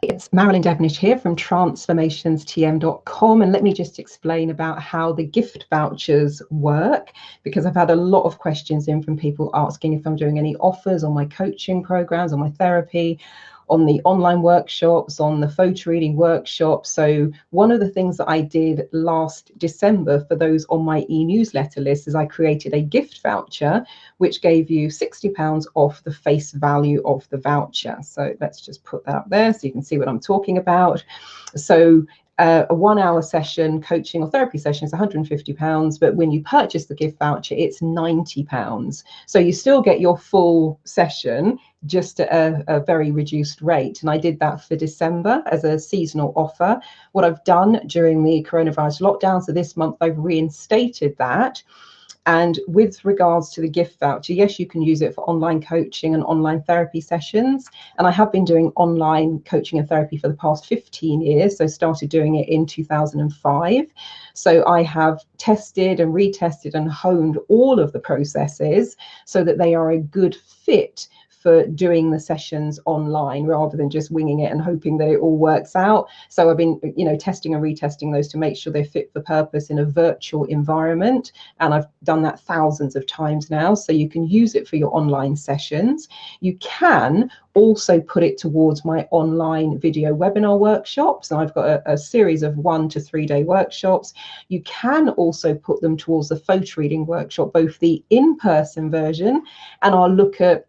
It's Marilyn Devonish here from transformationstm.com, and let me just explain about how the gift vouchers work, because I've had a lot of questions in from people asking if I'm doing any offers on my coaching programs, on my therapy, on the online workshops, on the photo reading workshop. So one of the things that I did last December for those on my e-newsletter list is I created a gift voucher which gave you £60 off the face value of the voucher. So let's just put that up there so you can see what I'm talking about. So a 1 hour session, coaching or therapy session, is £150, but when you purchase the gift voucher, it's £90. So you still get your full session, just at a very reduced rate. And I did that for December as a seasonal offer. What I've done during the coronavirus lockdown, so this month I've reinstated that. And with regards to the gift voucher, yes, you can use it for online coaching and online therapy sessions. And I have been doing online coaching and therapy for the past 15 years. So started doing it in 2005. So I have tested and retested and honed all of the processes so that they are a good fit for doing the sessions online rather than just winging it and hoping that it all works out. So I've been, testing and retesting those to make sure they're fit for purpose in a virtual environment. And I've done that thousands of times now. So you can use it for your online sessions. You can also put it towards my online video webinar workshops. And I've got a series of 1 to 3 day workshops. You can also put them towards the photo reading workshop, both the in-person version, and I'll look at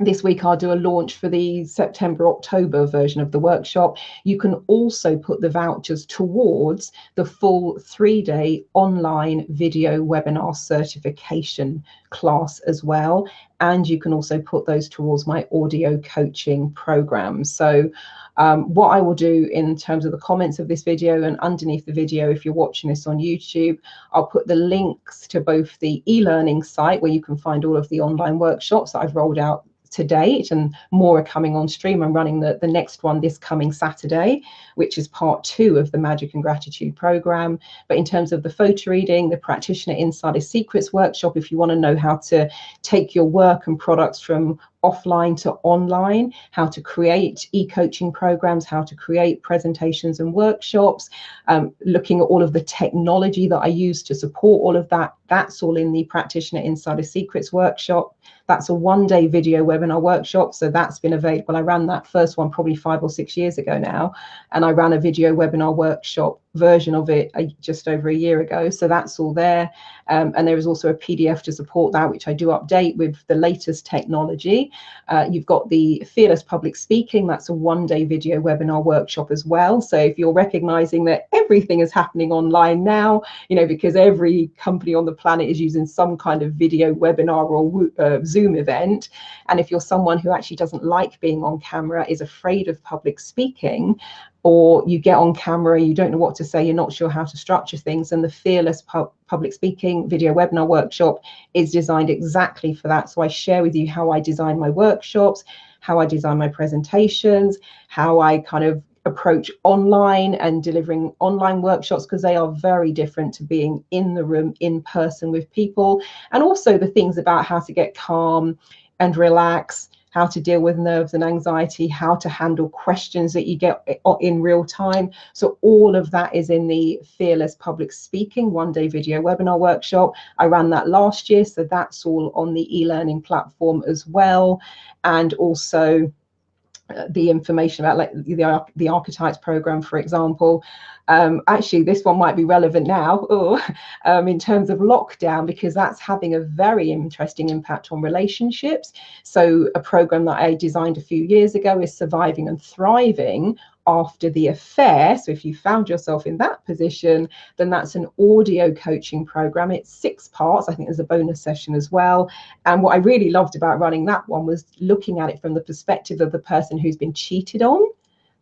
this week I'll do a launch for the September-October version of the workshop. You can also put the vouchers towards the full 3-day online video webinar certification class as well. And you can also put those towards my audio coaching program. So what I will do in terms of the comments of this video and underneath the video, if you're watching this on YouTube, I'll put the links to both the e-learning site where you can find all of the online workshops that I've rolled out to date, and more are coming on stream. I'm running the next one this coming Saturday, which is part 2 of the Magic and Gratitude program. But in terms of the photo reading, the Practitioner Insider Secrets workshop, if you want to know how to take your work and products from offline to online, how to create e-coaching programs, how to create presentations and workshops, looking at all of the technology that I use to support all of that, that's all in the Practitioner Insider Secrets workshop. That's a 1-day video webinar workshop. So that's been available. I ran that first one probably 5 or 6 years ago now. And I ran a video webinar workshop version of it just over a year ago. So that's all there. And there is also a PDF to support that, which I do update with the latest technology. You've got the Fearless Public Speaking. That's a 1-day video webinar workshop as well. So if you're recognizing that everything is happening online now, because every company on the planet is using some kind of video webinar or Zoom event. And if you're someone who actually doesn't like being on camera, is afraid of public speaking, or you get on camera, you don't know what to say, you're not sure how to structure things, and the Fearless Public Speaking video webinar workshop is designed exactly for that. So I share with you how I design my workshops, how I design my presentations, how I kind of approach online and delivering online workshops, because they are very different to being in the room in person with people, and also the things about how to get calm and relax, how to deal with nerves and anxiety, how to handle questions that you get in real time. So all of that is in the Fearless Public Speaking 1-day video webinar workshop. I ran that last year, so that's all on the e-learning platform as well. And also the information about like the archetypes program, for example. Actually, this one might be relevant now in terms of lockdown, because that's having a very interesting impact on relationships. So a program that I designed a few years ago is Surviving and Thriving After the Affair. So if you found yourself in that position, then that's an audio coaching program. It's 6 parts. I think there's a bonus session as well. And what I really loved about running that one was looking at it from the perspective of the person who's been cheated on,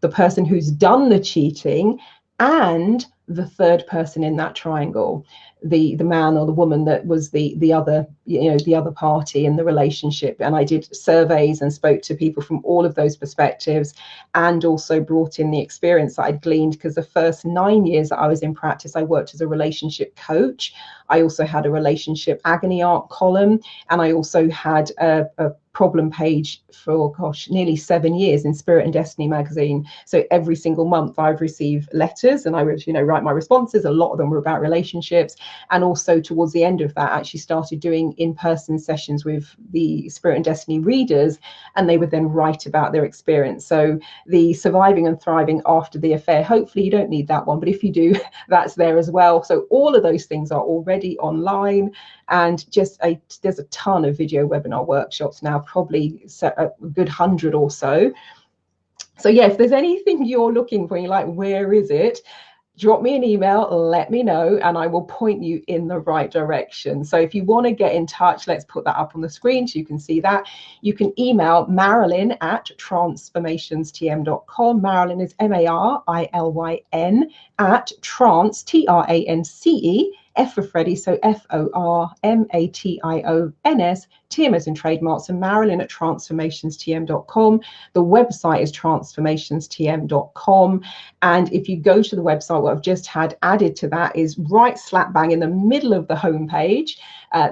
the person who's done the cheating, and the third person in that triangle. the man or the woman that was the other, you know, the other party in the relationship. And I did surveys and spoke to people from all of those perspectives, and also brought in the experience that I'd gleaned, because the first 9 years that I was in practice, I worked as a relationship coach. I also had a relationship agony arc column, and I also had a problem page for, gosh, nearly 7 years in Spirit and Destiny magazine. So every single month I've received letters, and I would, you know, write my responses. A lot of them were about relationships. And also towards the end of that, I actually started doing in-person sessions with the Spirit and Destiny readers, and they would then write about their experience. So the surviving and thriving after the affair, hopefully you don't need that one, but if you do, that's there as well. So all of those things are already online, and there's a ton of video webinar workshops now, probably a good 100 or so. So yeah, if there's anything you're looking for, you're like, where is it? Drop me an email, let me know, and I will point you in the right direction. So if you want to get in touch, let's put that up on the screen so you can see that. You can email Marilyn at transformationstm.com. Marilyn is Marilyn at trance, TRANCE, F for Freddie, so FORMATIONS, TM as in trademarks, and Marilyn at transformationstm.com. The website is transformationstm.com. And if you go to the website, what I've just had added to that is right slap bang in the middle of the homepage.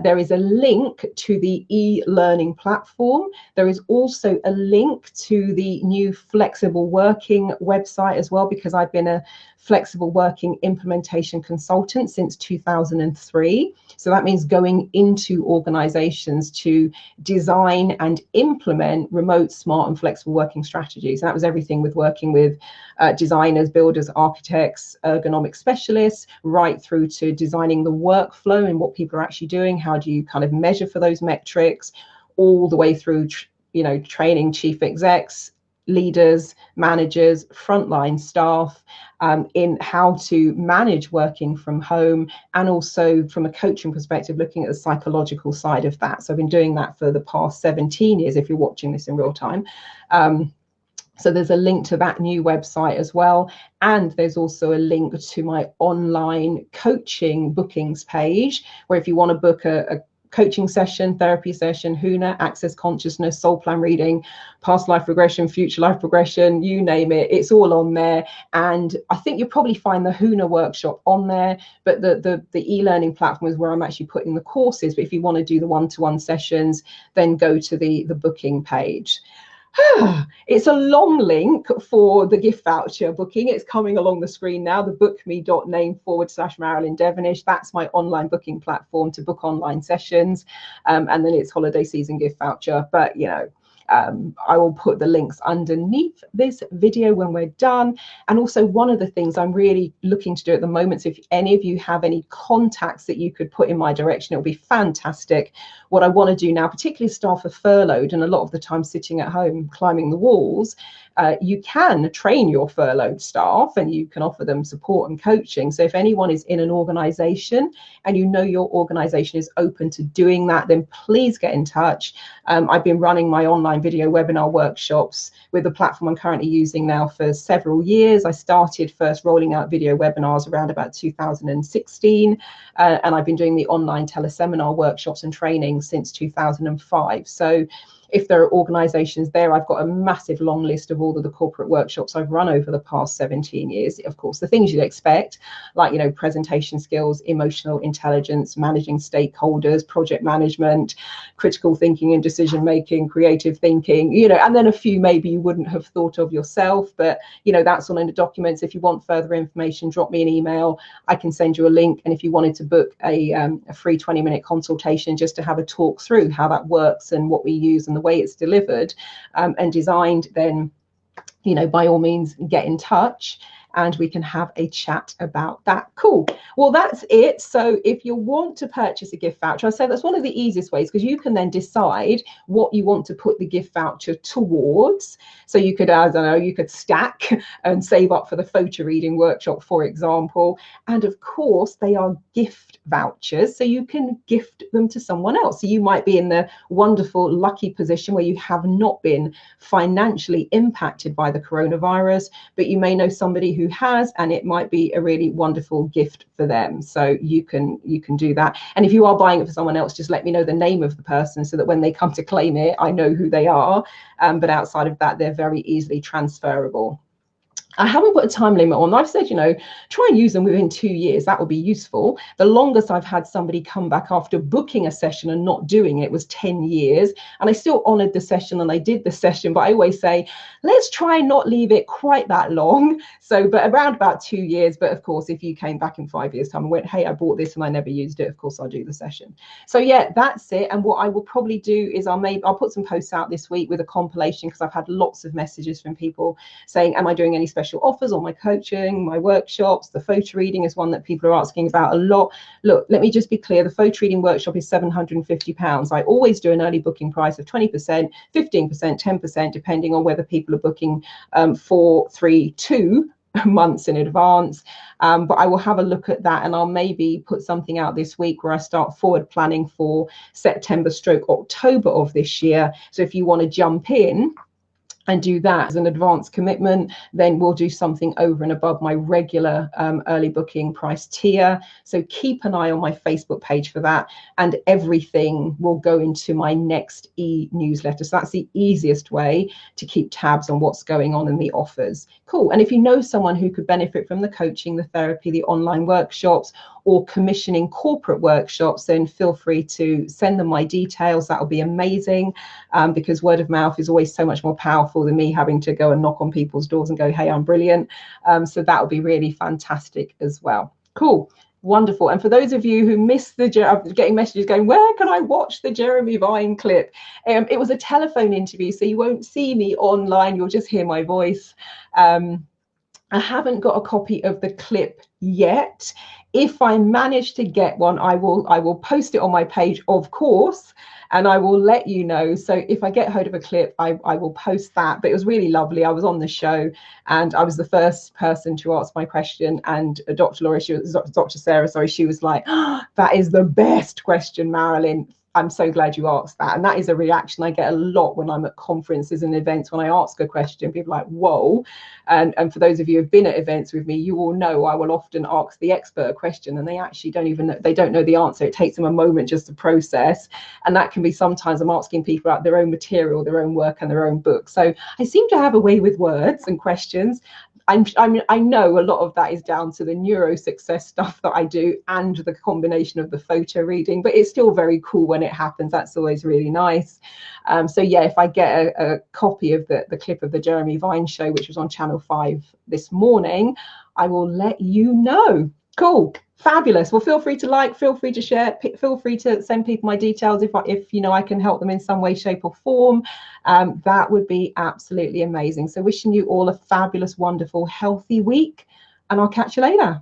There is a link to the e-learning platform. There is also a link to the new flexible working website as well, because I've been a flexible working implementation consultant since 2003. So that means going into organizations to design and implement remote, smart and flexible working strategies. And that was everything with working with designers, builders, architects, ergonomic specialists, right through to designing the workflow and what people are actually doing. How do you kind of measure for those metrics, all the way through, you know, training chief execs, leaders, managers, frontline staff in how to manage working from home, and also from a coaching perspective, looking at the psychological side of that. So I've been doing that for the past 17 years, if you're watching this in real time. So there's a link to that new website as well. And there's also a link to my online coaching bookings page, where if you want to book a coaching session, therapy session, HUNA, access consciousness, soul plan reading, past life regression, future life regression, you name it, it's all on there. And I think you'll probably find the HUNA workshop on there, but the e-learning platform is where I'm actually putting the courses. But if you want to do the one-to-one sessions, then go to the booking page. It's a long link for the gift voucher booking. It's coming along the screen now, the bookme.name/Marilyn Devonish. That's my online booking platform to book online sessions. And then it's holiday season gift voucher. But, you know, I will put the links underneath this video when we're done. And also, one of the things I'm really looking to do at the moment, so if any of you have any contacts that you could put in my direction, it'll be fantastic. What I want to do now, particularly staff are furloughed and a lot of the time sitting at home climbing the walls, you can train your furloughed staff and you can offer them support and coaching. So if anyone is in an organization and you know your organization is open to doing that, then please get in touch. I've been running my online video webinar workshops with the platform I'm currently using now for several years. I started first rolling out video webinars around about 2016, and I've been doing the online teleseminar workshops and training since 2005. So if there are organizations there, I've got a massive long list of all of the corporate workshops I've run over the past 17 years. Of course, the things you'd expect, like, you know, presentation skills, emotional intelligence, managing stakeholders, project management, critical thinking and decision making, creative thinking, you know, and then a few maybe you wouldn't have thought of yourself, but, you know, that's all in the documents. If you want further information, drop me an email. I can send you a link. And if you wanted to book a free 20-minute consultation just to have a talk through how that works and what we use and the way it's delivered and designed, then, you know, by all means get in touch and we can have a chat about that. Cool. Well, that's it. So if you want to purchase a gift voucher, I say that's one of the easiest ways, because you can then decide what you want to put the gift voucher towards. So you could, I don't know, you could stack and save up for the photo reading workshop, for example. And of course, they are gift vouchers, so you can gift them to someone else. So you might be in the wonderful, lucky position where you have not been financially impacted by the coronavirus, but you may know somebody who who has, and it might be a really wonderful gift for them. So you can do that. And if you are buying it for someone else, just let me know the name of the person so that when they come to claim it, I know who they are. But outside of that, they're very easily transferable. I haven't put a time limit on. I've said, try and use them within 2 years. That would be useful. The longest I've had somebody come back after booking a session and not doing it was 10 years. And I still honored the session and I did the session, but I always say, let's try and not leave it quite that long. So, but around about 2 years. But of course, if you came back in 5 years time and went, hey, I bought this and I never used it, of course, I'll do the session. So yeah, that's it. And what I will probably do is I'll put some posts out this week with a compilation, because I've had lots of messages from people saying, am I doing any special offers on my coaching, my workshops? The photo reading is one that people are asking about a lot. Look, let me just be clear. The photo reading workshop is £750. I always do an early booking price of 20%, 15%, 10%, depending on whether people are booking 4, 3, 2 months in advance. But I will have a look at that, and I'll maybe put something out this week where I start forward planning for September/October of this year. So if you want to jump in and do that as an advance commitment, then we'll do something over and above my regular early booking price tier. So keep an eye on my Facebook page for that, and everything will go into my next e-newsletter. So that's the easiest way to keep tabs on what's going on in the offers. Cool. And if you know someone who could benefit from the coaching, the therapy, the online workshops, or commissioning corporate workshops, then feel free to send them my details. That will be amazing, because word of mouth is always so much more powerful than me having to go and knock on people's doors and go, hey, I'm brilliant. So that will be really fantastic as well. Cool. Wonderful. And for those of you who missed I'm getting messages going, where can I watch the Jeremy Vine clip? It was a telephone interview, so you won't see me online. You'll just hear my voice. I haven't got a copy of the clip yet. If I manage to get one, I will post it on my page, of course, and I will let you know. So if I get hold of a clip, I will post that. But it was really lovely. I was on the show and I was the first person to ask my question, and Dr. Sarah, sorry, she was like, oh, that is the best question, Marilyn. I'm so glad you asked that. And that is a reaction I get a lot when I'm at conferences and events. When I ask a question, people are like, whoa. And for those of you who've been at events with me, you all know I will often ask the expert a question and they actually don't know the answer. It takes them a moment just to process. And that can be sometimes I'm asking people about their own material, their own work and their own book. So I seem to have a way with words and questions. I know a lot of that is down to the NeuroSuccess stuff that I do and the combination of the photo reading, but it's still very cool when it happens. That's always really nice. So yeah, if I get a copy of the clip of the Jeremy Vine show, which was on Channel 5 this morning, I will let you know. Cool. Fabulous. Well, feel free to like, feel free to share, feel free to send people my details if I can help them in some way, shape or form. That would be absolutely amazing. So wishing you all a fabulous, wonderful, healthy week, and I'll catch you later.